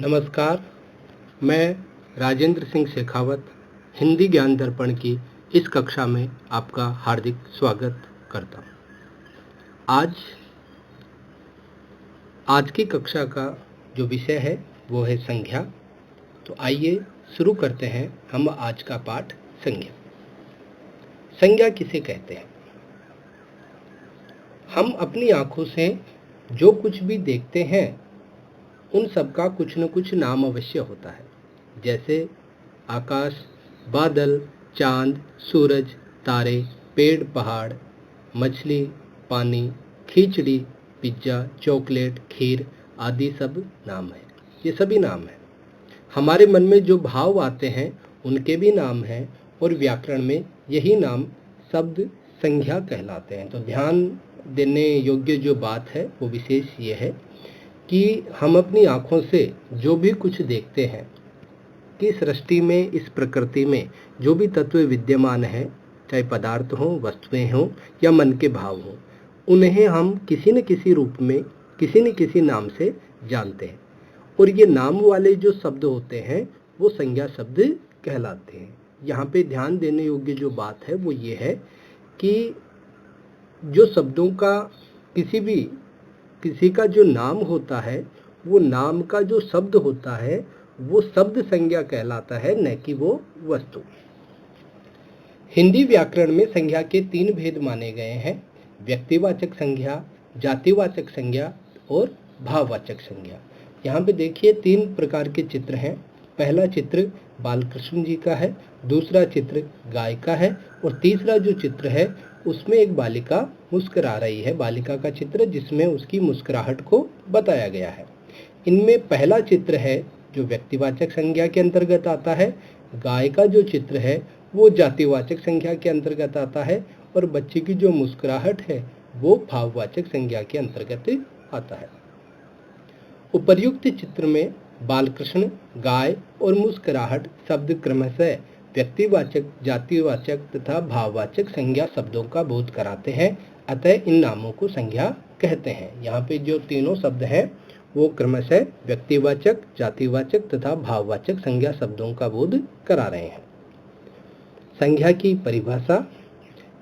नमस्कार, मैं राजेंद्र सिंह शेखावत हिंदी ज्ञान दर्पण की इस कक्षा में आपका हार्दिक स्वागत करता हूँ। आज की कक्षा का जो विषय है वो है संज्ञा। तो आइए शुरू करते हैं हम आज का पाठ संज्ञा। संज्ञा किसे कहते हैं? हम अपनी आँखों से जो कुछ भी देखते हैं उन सब का कुछ न कुछ नाम अवश्य होता है, जैसे आकाश, बादल, चांद, सूरज, तारे, पेड़, पहाड़, मछली, पानी, खिचड़ी, पिज्ज़ा, चॉकलेट, खीर आदि सब नाम है। ये सभी नाम हैं। हमारे मन में जो भाव आते हैं उनके भी नाम हैं और व्याकरण में यही नाम शब्द संज्ञा कहलाते हैं। तो ध्यान देने योग्य जो बात है वो विशेष ये है कि हम अपनी आँखों से जो भी कुछ देखते हैं कि सृष्टि में, इस प्रकृति में जो भी तत्व विद्यमान हैं, चाहे पदार्थ हों, वस्तुएं हों या मन के भाव हों, उन्हें हम किसी न किसी रूप में, किसी न किसी नाम से जानते हैं। और ये नाम वाले जो शब्द होते हैं वो संज्ञा शब्द कहलाते हैं। यहाँ पे ध्यान देने योग्य जो बात है वो ये है कि जो शब्दों का किसी का जो नाम होता है, वो नाम का जो शब्द होता है वो शब्द संज्ञा कहलाता है, न कि वो वस्तु। हिंदी व्याकरण में संज्ञा के 3 भेद माने गए हैं: व्यक्तिवाचक संज्ञा, जातिवाचक संज्ञा और भाववाचक संज्ञा। यहाँ पे देखिए 3 प्रकार के चित्र हैं। पहला चित्र बालकृष्ण जी का है, दूसरा चित्र गाय का है और तीसरा जो चित्र है उसमें एक बालिका मुस्कुरा रही है। बालिका का चित्र जिसमें उसकी मुस्कुराहट को बताया गया है। इनमें पहला चित्र है जो व्यक्तिवाचक संज्ञा के अंतर्गत आता है, गाय का जो चित्र है वो जातिवाचक संज्ञा के अंतर्गत आता है और बच्चे की जो मुस्कुराहट है वो भाववाचक संज्ञा के अंतर्गत आता है। उपर्युक्त चित्र में बालकृष्ण, गाय और मुस्कुराहट शब्द क्रमशः व्यक्तिवाचक, जातिवाचक तथा भाववाचक संज्ञा शब्दों का बोध कराते हैं, अतः इन नामों को संज्ञा कहते हैं। यहाँ पे जो तीनों शब्द हैं वो क्रमशः व्यक्तिवाचक, जातिवाचक तथा भाववाचक संज्ञा शब्दों का बोध करा रहे हैं। संज्ञा की परिभाषा: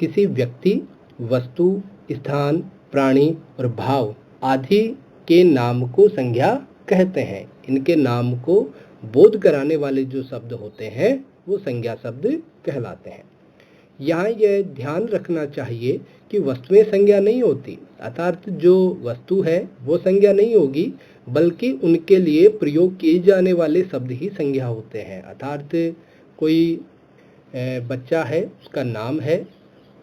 किसी व्यक्ति, वस्तु, स्थान, प्राणी और भाव आदि के नाम को संज्ञा कहते हैं। इनके नाम को बोध कराने वाले जो शब्द होते हैं वो संज्ञा शब्द कहलाते हैं। यहाँ यह ध्यान रखना चाहिए कि वस्तुएं संज्ञा नहीं होती, अर्थात जो वस्तु है वो संज्ञा नहीं होगी, बल्कि उनके लिए प्रयोग किए जाने वाले शब्द ही संज्ञा होते हैं। अर्थात कोई बच्चा है, उसका नाम है,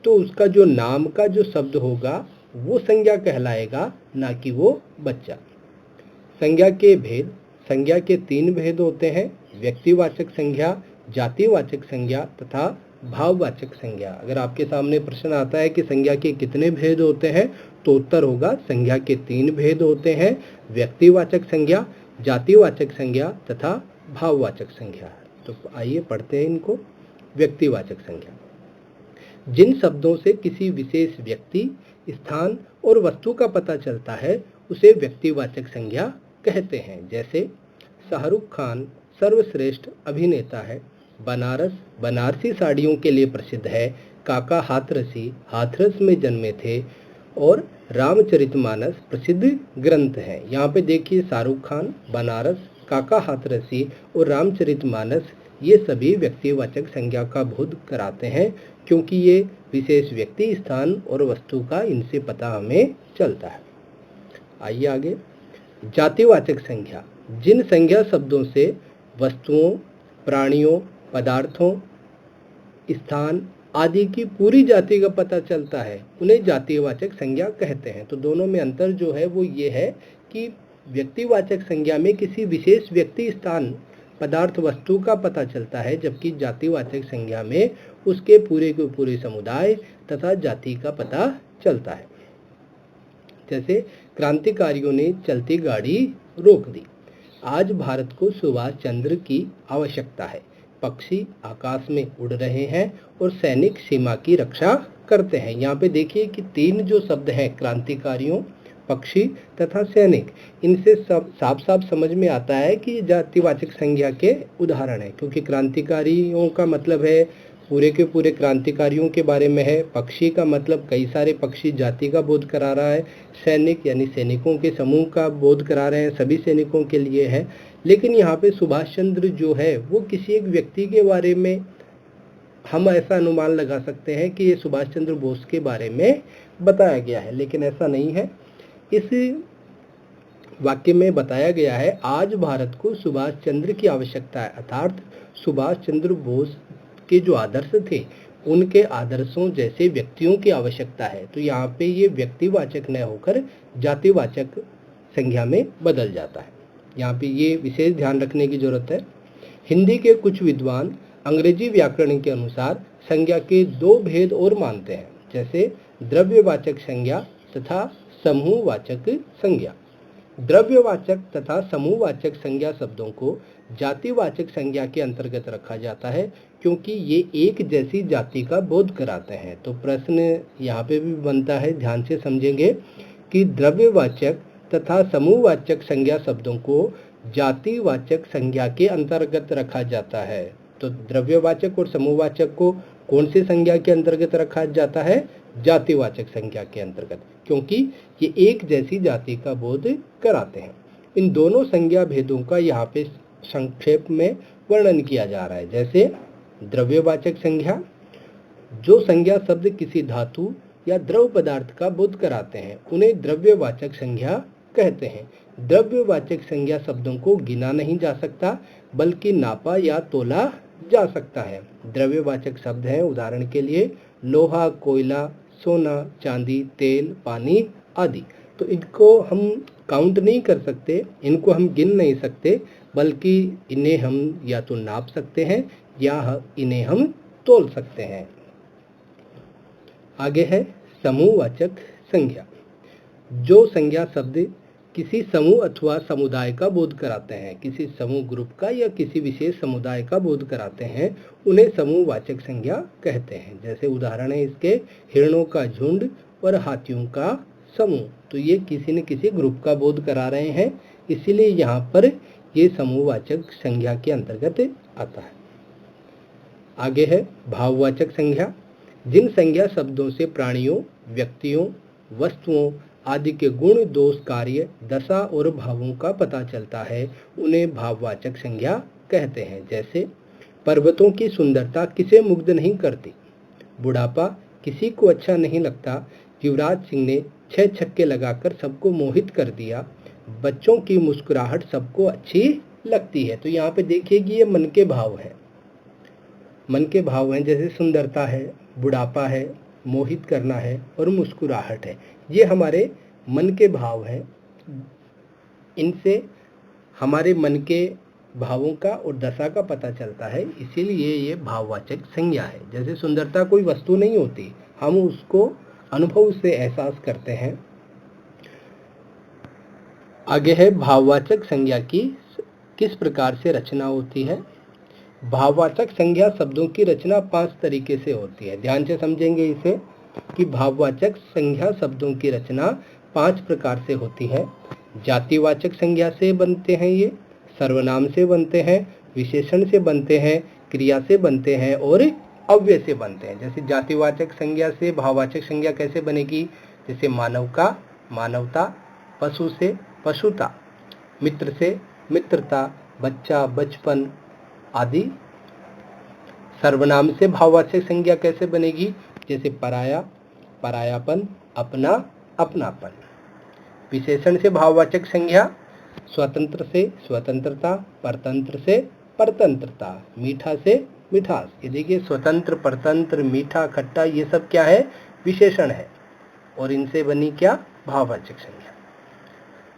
तो उसका जो नाम का जो शब्द होगा वो संज्ञा कहलाएगा, ना कि वो बच्चा। संज्ञा के भेद: संज्ञा के 3 भेद होते हैं: व्यक्तिवाचक संज्ञा, जातिवाचक संज्ञा तथा भाववाचक संज्ञा। अगर आपके सामने प्रश्न आता है कि संज्ञा के कितने भेद होते हैं, तो उत्तर होगा संज्ञा के 3 भेद होते हैं: व्यक्तिवाचक संज्ञा, जातिवाचक संज्ञा तथा भाववाचक संज्ञा। तो आइए पढ़ते हैं इनको। व्यक्तिवाचक संज्ञा: जिन शब्दों से किसी विशेष व्यक्ति, स्थान और वस्तु का पता चलता है उसे व्यक्तिवाचक संज्ञा कहते हैं। जैसे शाहरुख खान सर्वश्रेष्ठ अभिनेता है, बनारस बनारसी साड़ियों के लिए प्रसिद्ध है, काका हाथरसी हाथरस में जन्मे थे और रामचरितमानस प्रसिद्ध ग्रंथ है। यहाँ पे देखिए शाहरुख खान, बनारस, काका हाथरसी और रामचरितमानस ये सभी व्यक्तिवाचक संज्ञा का बोध कराते हैं, क्योंकि ये विशेष व्यक्ति, स्थान और वस्तु का इनसे पता हमें चलता है। आइए आगे। जातिवाचक संज्ञा: जिन संज्ञा शब्दों से वस्तुओं, प्राणियों, पदार्थों, स्थान आदि की पूरी जाति का पता चलता है उन्हें जातिवाचक संज्ञा कहते हैं। तो दोनों में अंतर जो है वो ये है कि व्यक्तिवाचक संज्ञा में किसी विशेष व्यक्ति, स्थान, पदार्थ, वस्तु का पता चलता है, जबकि जातिवाचक संज्ञा में उसके पूरे के पूरे समुदाय तथा जाति का पता चलता है। जैसे क्रांतिकारियों ने चलती गाड़ी रोक दी। आज भारत को सुभाष चंद्र की आवश्यकता है। पक्षी आकाश में उड़ रहे हैं और सैनिक सीमा की रक्षा करते हैं। यहाँ पे देखिए कि 3 जो शब्द हैं, क्रांतिकारियों, पक्षी तथा सैनिक, इनसे सब साफ साफ समझ में आता है कि जातिवाचक संज्ञा के उदाहरण है, क्योंकि क्रांतिकारियों का मतलब है पूरे के पूरे क्रांतिकारियों के बारे में है। पक्षी का मतलब कई सारे पक्षी जाति का बोध करा रहा है। सैनिक यानी सैनिकों के समूह का बोध करा रहे हैं, सभी सैनिकों के लिए है। लेकिन यहाँ पे सुभाष चंद्र जो है वो किसी एक व्यक्ति के बारे में हम ऐसा अनुमान लगा सकते हैं कि ये सुभाष चंद्र बोस के बारे में बताया गया है, लेकिन ऐसा नहीं है। इस वाक्य में बताया गया है आज भारत को सुभाष चंद्र की आवश्यकता है, अर्थात सुभाष चंद्र बोस के जो आदर्श थे उनके आदर्शों जैसे व्यक्तियों की आवश्यकता है। तो यहाँ पे ये व्यक्तिवाचक न होकर जातिवाचक संज्ञा में बदल जाता है। यहाँ पे ये विशेष ध्यान रखने की जरूरत है। हिंदी के कुछ विद्वान अंग्रेजी व्याकरण के अनुसार संज्ञा के दो भेद और मानते हैं, जैसे द्रव्यवाचक संज्ञा तथा समूहवाचक संज्ञा। द्रव्यवाचक तथा समूहवाचक संज्ञा शब्दों को जातिवाचक संज्ञा के अंतर्गत रखा जाता है, क्योंकि ये एक जैसी जाति का बोध कराते हैं। तो प्रश्न यहाँ पे भी बनता है, ध्यान से समझेंगे कि द्रव्यवाचक तथा समूहवाचक संज्ञा शब्दों को जातिवाचक संज्ञा के अंतर्गत रखा जाता है। तो द्रव्यवाचक और समूहवाचक को कौन से संज्ञा के अंतर्गत रखा जाता है? जातिवाचक संज्ञा के अंतर्गत, क्योंकि ये एक जैसी जाति का बोध कराते हैं। इन दोनों संज्ञा भेदों का यहाँ पे संक्षेप में वर्णन किया जा रहा है। जैसे द्रव्यवाचक संज्ञा, जो संज्ञा शब्द किसी धातु या द्रव पदार्थ का बोध कराते हैं उन्हें द्रव्यवाचक संज्ञा कहते हैं। द्रव्यवाचक संज्ञा शब्दों को गिना नहीं जा सकता, बल्कि नापा या तोला जा सकता है। द्रव्यवाचक शब्द हैं उदाहरण के लिए लोहा, कोयला, सोना, चांदी, तेल, पानी आदि। तो इनको हम काउंट नहीं कर सकते, इनको हम गिन नहीं सकते, बल्कि इन्हें हम या तो नाप सकते हैं या इन्हें हम तोल सकते हैं। आगे है समूहवाचक संज्ञा। जो संज्ञा शब्द किसी समूह अथवा समुदाय का बोध कराते हैं, किसी समूह ग्रुप का या किसी विशेष समुदाय का बोध कराते हैं, उन्हें समूहवाचक संज्ञा कहते हैं। जैसे उदाहरण है इसके हिरणों का झुंड और हाथियों का समूह। तो ये किसी न किसी ग्रुप का बोध करा रहे हैं, इसीलिए यहाँ पर ये समूहवाचक संज्ञा के अंतर्गत आता है। आगे है भाववाचक संज्ञा। जिन संज्ञा शब्दों से प्राणियों, व्यक्तियों, वस्तुओं आदि के गुण, दोष, कार्य, दशा और भावों का पता चलता है उन्हें भाववाचक संज्ञा कहते हैं। जैसे पर्वतों की सुंदरता किसे मुग्ध नहीं करती, बुढ़ापा किसी को अच्छा नहीं लगता, युवराज सिंह ने 6 छक्के लगाकर सबको मोहित कर दिया, बच्चों की मुस्कुराहट सबको अच्छी लगती है। तो यहाँ पे देखिए कि ये मन के भाव हैं, मन के भाव हैं। जैसे सुंदरता है, बुढ़ापा है, मोहित करना है और मुस्कुराहट है, ये हमारे मन के भाव हैं। इनसे हमारे मन के भावों का और दशा का पता चलता है, इसीलिए ये भाववाचक संज्ञा है। जैसे सुंदरता कोई वस्तु नहीं होती, हम उसको अनुभव से एहसास करते हैं। आगे है भाववाचक संज्ञा की किस प्रकार से रचना होती है। भाववाचक संज्ञा शब्दों की रचना 5 तरीके से होती है। ध्यान से समझेंगे इसे कि भाववाचक संज्ञा शब्दों की रचना 5 प्रकार से होती है। जातिवाचक संज्ञा से बनते हैं, ये सर्वनाम से बनते हैं, विशेषण से बनते हैं, क्रिया से बनते हैं और अव्यय से बनते हैं। जैसे जातिवाचक संज्ञा से भाववाचक संज्ञा कैसे बनेगी? जैसे मानव का मानवता, पशु से पशुता, मित्र से मित्रता, बच्चा बचपन आदि। सर्वनाम से भाववाचक संज्ञा कैसे बनेगी? जैसे पराया परायापन, अपना अपनापन। विशेषण से भाववाचक संज्ञा स्वतंत्र से स्वतंत्रता, परतंत्र से परतंत्रता, मीठा से मिठास। ये देखिए स्वतंत्र, परतंत्र, मीठा, खट्टा, ये सब क्या है? विशेषण है और इनसे बनी क्या? भाववाचक संज्ञा।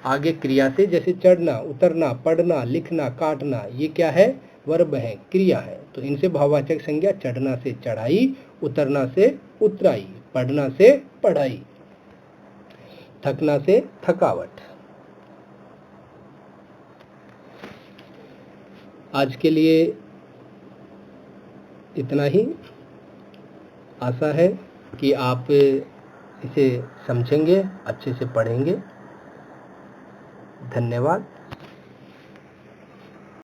आगे क्रिया से, जैसे चढ़ना, उतरना, पढ़ना, लिखना, काटना, ये क्या है? वर्ब है, क्रिया है। तो इनसे भाववाचक संज्ञा चढ़ना से चढ़ाई, उतरना से उतराई, पढ़ना से पढ़ाई, थकना से थकावट। आज के लिए इतना ही। आशा है कि आप इसे समझेंगे, अच्छे से पढ़ेंगे। धन्यवाद।